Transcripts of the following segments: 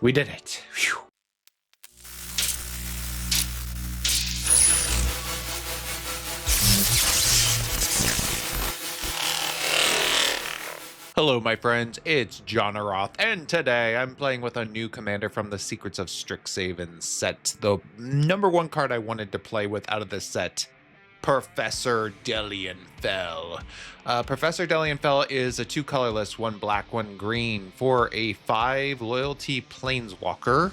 We did it. Phew. Hello, my friends, it's Johnaroth, and today I'm playing with a new commander from the Secrets of Strixhaven set. The number one card I wanted to play with out of this set, Professor Dellian Fel. Professor Dellian Fel is a 2 colorless, 1 black, 1 green for a 5 loyalty planeswalker.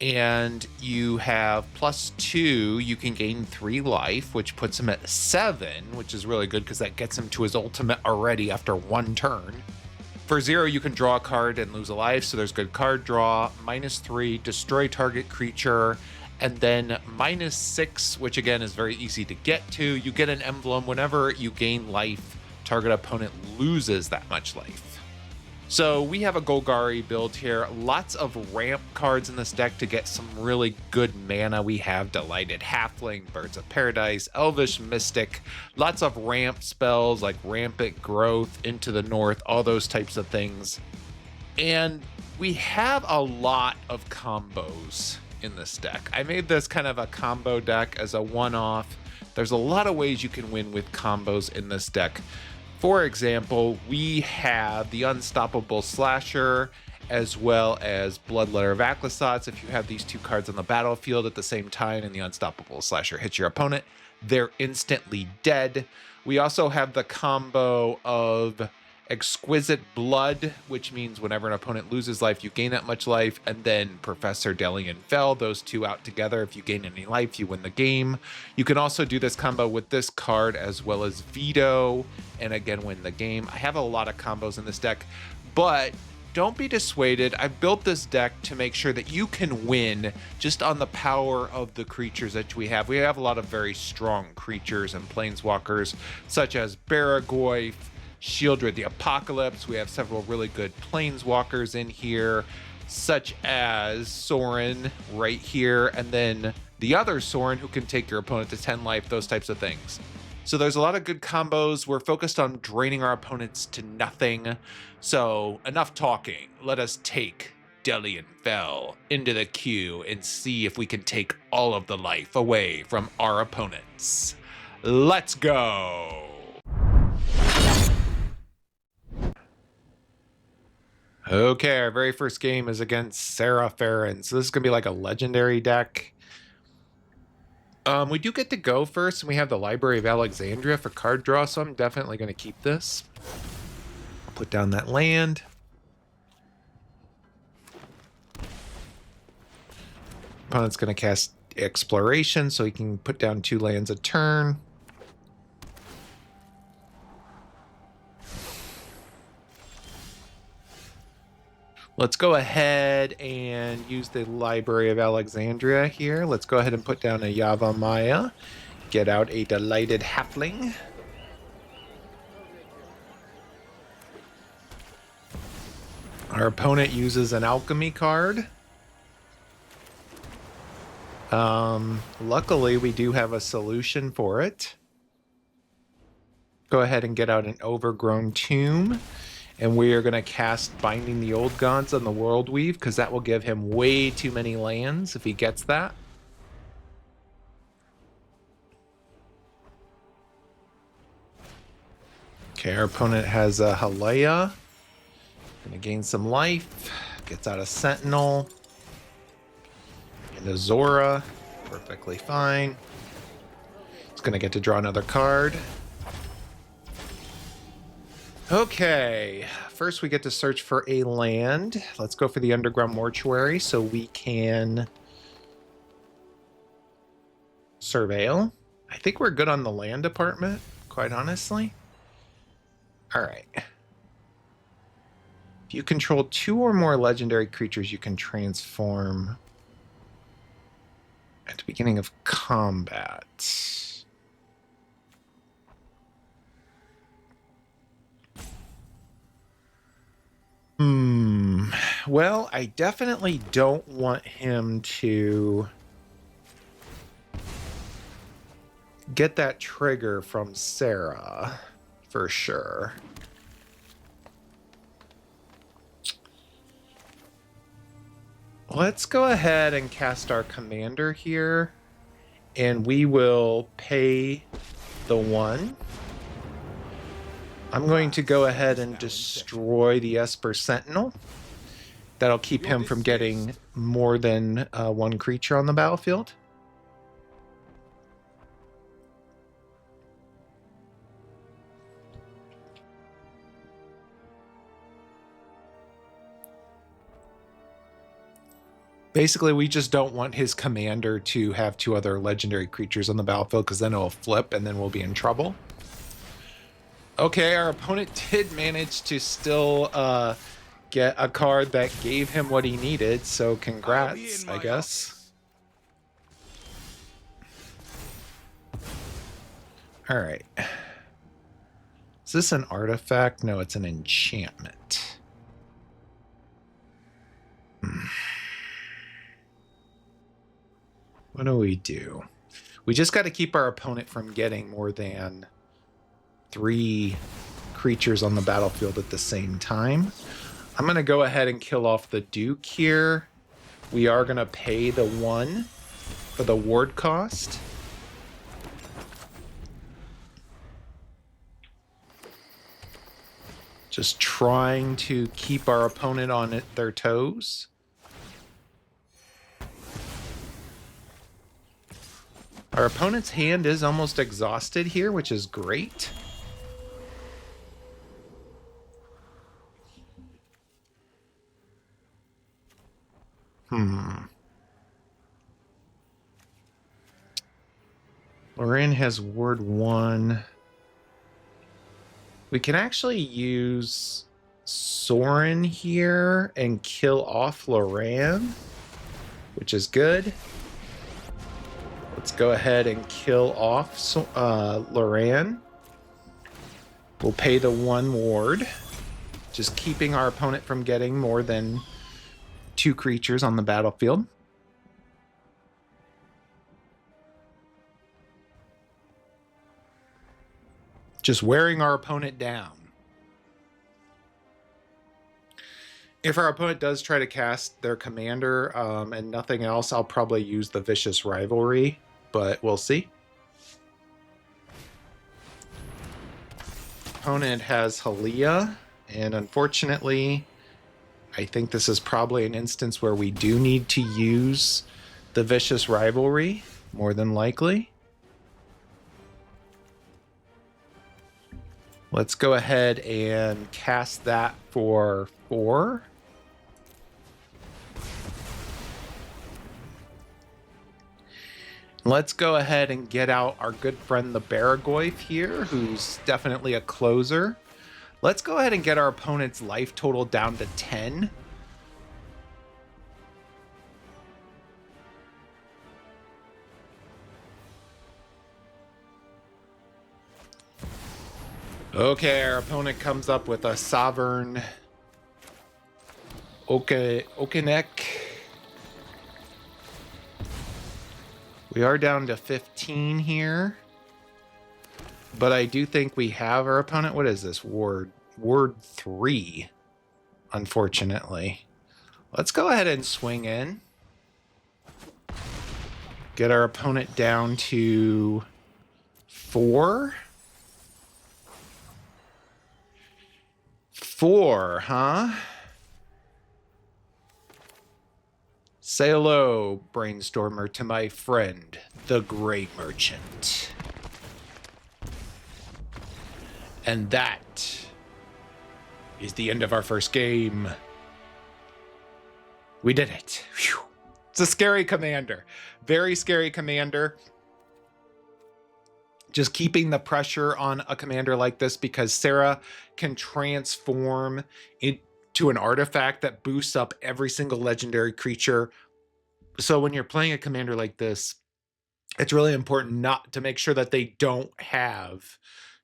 And you have +2, you can gain 3 life, which puts him at 7, which is really good because that gets him to his ultimate already after 1 turn. For 0, you can draw a card and lose a life, so there's good card draw. -3, destroy target creature, and then -6, which again is very easy to get to. You get an emblem whenever you gain life, target opponent loses that much life. So we have a Golgari build here, lots of ramp cards in this deck to get some really good mana. We have Delighted Halfling, Birds of Paradise, Elvish Mystic, lots of ramp spells like Rampant Growth, Into the North, all those types of things. And we have a lot of combos in this deck. I made this kind of a combo deck as a one-off. There's a lot of ways you can win with combos in this deck. For example, we have the Unstoppable Slasher as well as Bloodletter of Aklisats. If you have these 2 cards on the battlefield at the same time and the Unstoppable Slasher hits your opponent, they're instantly dead. We also have the combo of Exquisite Blood, which means whenever an opponent loses life, you gain that much life, and then Professor Dellian Fel, those 2 out together. If you gain any life, you win the game. You can also do this combo with this card as well as Veto, and again win the game. I have a lot of combos in this deck, but don't be dissuaded. I've built this deck to make sure that you can win just on the power of the creatures that we have. We have a lot of very strong creatures and planeswalkers, such as Baragorth, Shieldred the Apocalypse. We have several really good planeswalkers in here, such as Sorin right here, and then the other Sorin who can take your opponent to 10 life, those types of things. So there's a lot of good combos. We're focused on draining our opponents to nothing. So enough talking. Let us take Dellian Fel into the queue and see if we can take all of the life away from our opponents. Let's go. Okay, our very first game is against Sarah Farron. So this is going to be like a legendary deck. We do get to go first, and we have the Library of Alexandria for card draw, so I'm definitely going to keep this. I'll put down that land. Opponent's going to cast Exploration, so he can put down 2 lands a turn. Let's go ahead and use the Library of Alexandria here. Let's go ahead and put down a Yavimaya. Get out a Delighted Halfling. Our opponent uses an Alchemy card. Luckily, we do have a solution for it. Go ahead and get out an Overgrown Tomb. And we are going to cast Binding the Old Gods on the World Weave, because that will give him way too many lands if he gets that. Okay, our opponent has a Halea. Going to gain some life. Gets out a Sentinel. And a Zora. Perfectly fine. It's going to get to draw another card. Okay, first we get to search for a land. Let's go for the Underground Mortuary so we can surveil. I think we're good on the land department, quite honestly. All right. If you control 2 or more legendary creatures, you can transform at the beginning of combat. Well, I definitely don't want him to get that trigger from Sarah, for sure. Let's go ahead and cast our commander here, and we will pay the 1. I'm going to go ahead and destroy the Esper Sentinel. That'll keep him from getting more than 1 creature on the battlefield. Basically, we just don't want his commander to have 2 other legendary creatures on the battlefield, because then it'll flip and then we'll be in trouble. Okay, our opponent did manage to still get a card that gave him what he needed, so congrats, I guess. All right. Is this an artifact? No, it's an enchantment. What do? We just got to keep our opponent from getting more than 3 creatures on the battlefield at the same time. I'm going to go ahead and kill off the Duke here. We are going to pay the 1 for the ward cost. Just trying to keep our opponent on their toes. Our opponent's hand is almost exhausted here, which is great. Lorraine has ward 1. We can actually use Sorin here and kill off Lorraine, which is good. Let's go ahead and kill off Lorraine. We'll pay the 1 ward, just keeping our opponent from getting more than 2 creatures on the battlefield. Just wearing our opponent down. If our opponent does try to cast their commander and nothing else, I'll probably use the Vicious Rivalry, but we'll see. Opponent has Halia, and unfortunately, I think this is probably an instance where we do need to use the Vicious Rivalry, more than likely. Let's go ahead and cast that for 4. Let's go ahead and get out our good friend the Baragoyf here, who's definitely a closer. Let's go ahead and get our opponent's life total down to 10. Okay, our opponent comes up with a Sovereign Okenek. We are down to 15 here. But I do think we have our opponent. What is this? Ward 3, unfortunately. Let's go ahead and swing in. Get our opponent down to 4. 4, huh? Say hello, Brainstormer, to my friend, the Grey Merchant. And that is the end of our first game. We did it. Whew. It's a scary commander. Very scary commander. Just keeping the pressure on a commander like this, because Sarah can transform into an artifact that boosts up every single legendary creature. So when you're playing a commander like this, it's really important not to make sure that they don't have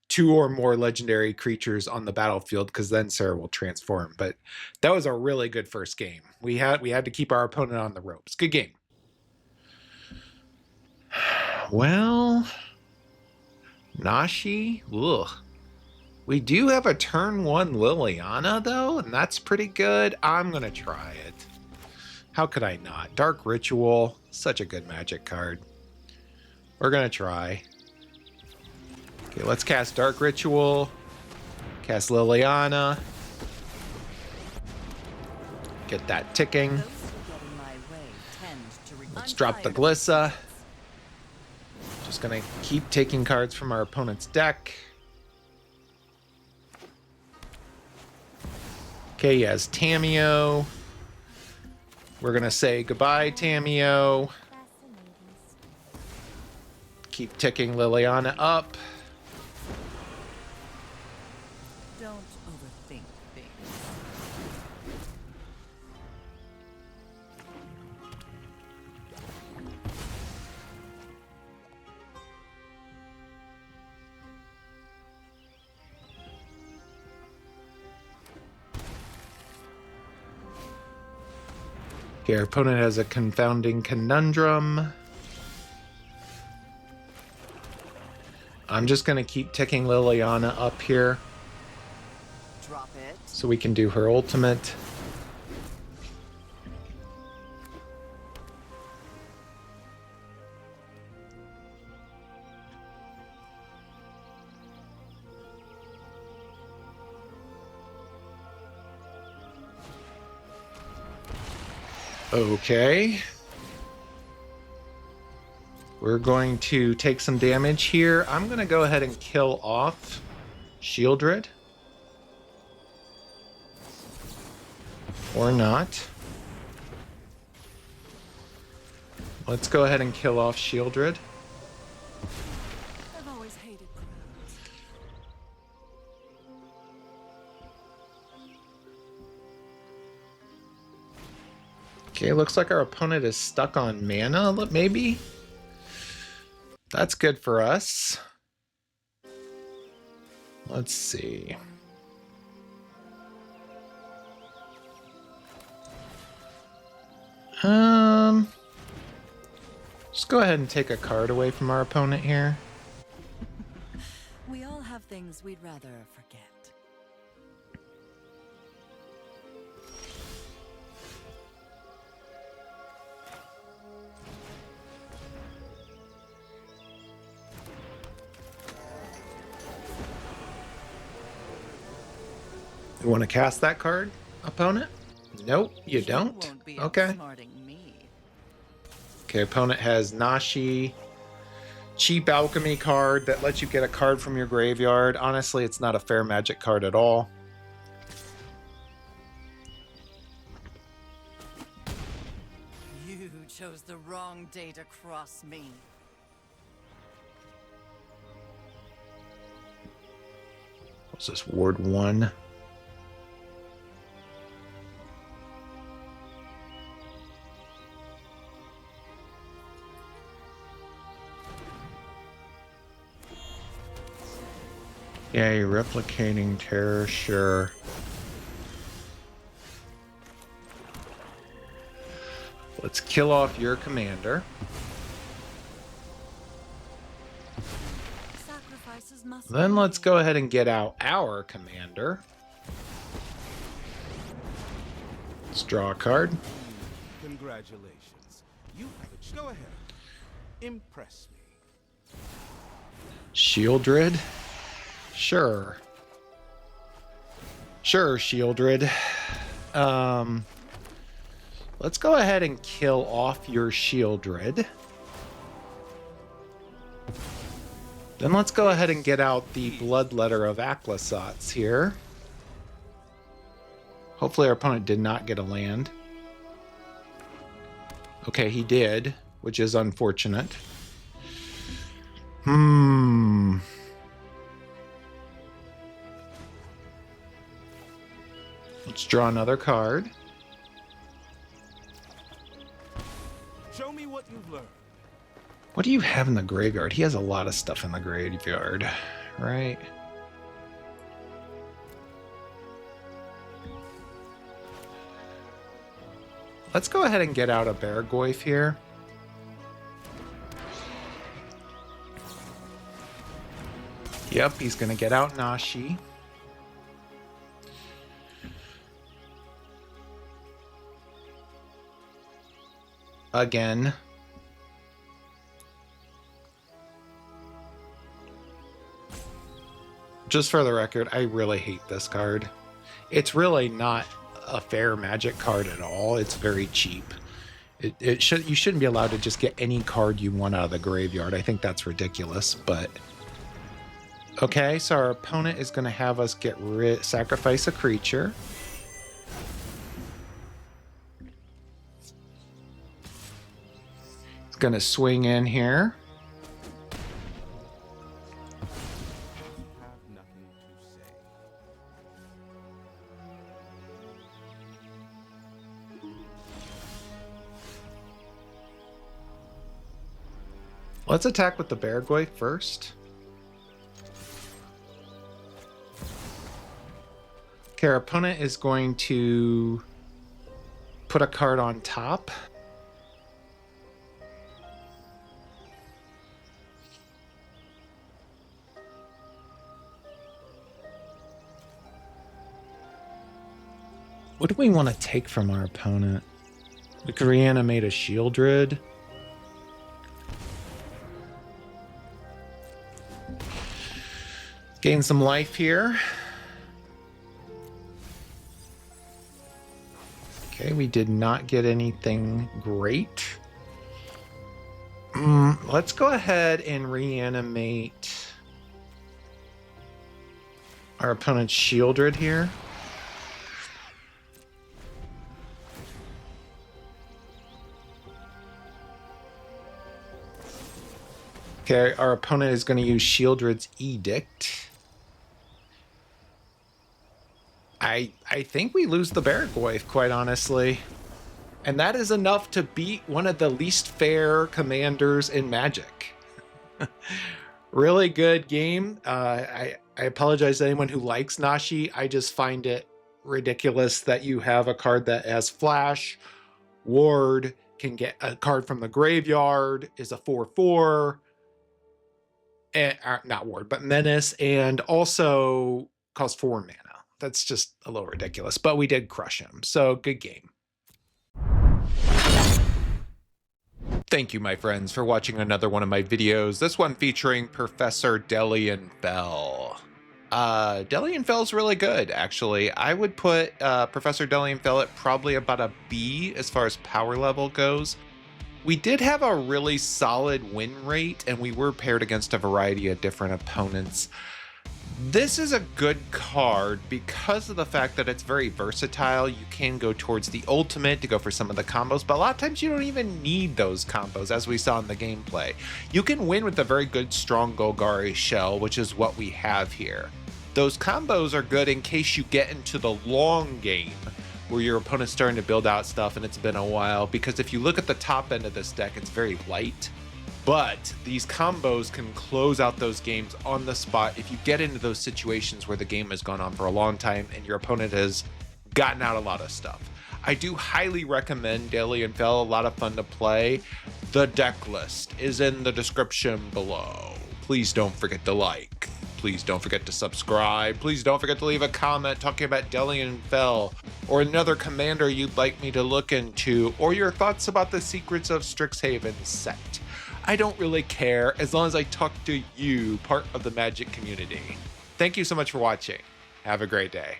2 or more legendary creatures on the battlefield, because then Sarah will transform. But that was a really good first game. We had to keep our opponent on the ropes. Good game. Well, Nashi, ugh. We do have a turn 1 Liliana though, and that's pretty good. I'm gonna try it. How could I not? Dark Ritual, such a good Magic card. We're gonna try. Okay, let's cast Dark Ritual. Cast Liliana. Get that ticking. Let's drop the Glissa. Just gonna keep taking cards from our opponent's deck. Okay, he has Tamiyo. We're gonna say goodbye, Tamiyo. Keep ticking Liliana up. Don't overthink things. Okay, our opponent has a Confounding Conundrum. I'm just going to keep ticking Liliana up here. Drop it. So we can do her ultimate. Okay. We're going to take some damage here. I'm going to go ahead and kill off Shieldred. Or not. Let's go ahead and kill off Shieldred. I've always hated crowds. Okay, looks like our opponent is stuck on mana, maybe? That's good for us. Let's see. Just go ahead and take a card away from our opponent here. We all have things we'd rather forget. You want to cast that card, opponent? Nope, you don't. Won't be Okay. outsmarting me. Okay, opponent has Nashi. Cheap alchemy card that lets you get a card from your graveyard. Honestly, it's not a fair Magic card at all. You chose the wrong day to cross me. What's this, Ward 1? Yeah, you're replicating terror, sure. Let's kill off your commander. Sacrifices must Then be let's made. go ahead and get out our commander. Let's draw a card. Congratulations. You have a go ahead. Impress me. Shieldred. Sure. Sure, Shieldred. Let's go ahead and kill off your Shieldred. Then let's go ahead and get out the Bloodletter of Aklasats here. Hopefully our opponent did not get a land. Okay, he did, which is unfortunate. Let's draw another card. Show me what you've learned. What do you have in the graveyard? He has a lot of stuff in the graveyard, right? Let's go ahead and get out a Bargoyf here. Yep, he's going to get out Nashi. again. Just for the record, I really hate this card. It's really not a fair Magic card at all. It's very cheap. You shouldn't be allowed to just get any card you want out of the graveyard. I think that's ridiculous, but okay, so our opponent is going to have us sacrifice a creature. It's going to swing in here. Let's attack with the Bargoy first. Okay, our opponent is going to put a card on top. What do we want to take from our opponent? We could reanimate a Shieldred. Gain some life here. Okay, we did not get anything great. Let's go ahead and reanimate our opponent's Shieldred here. Okay, our opponent is going to use Shieldred's Edict. I think we lose the Bargoy, quite honestly. And that is enough to beat one of the least fair commanders in Magic. Really good game. I apologize to anyone who likes Nashi. I just find it ridiculous that you have a card that has Flash, Ward, can get a card from the graveyard, is a 4/4. Not Ward, but Menace, and also costs 4 mana. That's just a little ridiculous, but we did crush him, so good game. Thank you, my friends, for watching another one of my videos, this one featuring Professor Dellian Fel. Dellian Fel's really good, actually. I would put Professor Dellian Fel at probably about a B as far as power level goes. We did have a really solid win rate, and we were paired against a variety of different opponents. This is a good card because of the fact that it's very versatile. You can go towards the ultimate to go for some of the combos, but a lot of times you don't even need those combos, as we saw in the gameplay. You can win with a very good, strong Golgari shell, which is what we have here. Those combos are good in case you get into the long game, where your opponent's starting to build out stuff and it's been a while, because if you look at the top end of this deck, it's very light. But these combos can close out those games on the spot if you get into those situations where the game has gone on for a long time and your opponent has gotten out a lot of stuff. I do highly recommend Dellian Fel, a lot of fun to play. The deck list is in the description below. Please don't forget to like. Please don't forget to subscribe. Please don't forget to leave a comment talking about Dellian Fel or another commander you'd like me to look into, or your thoughts about the Secrets of Strixhaven set. I don't really care as long as I talk to you, part of the Magic community. Thank you so much for watching. Have a great day.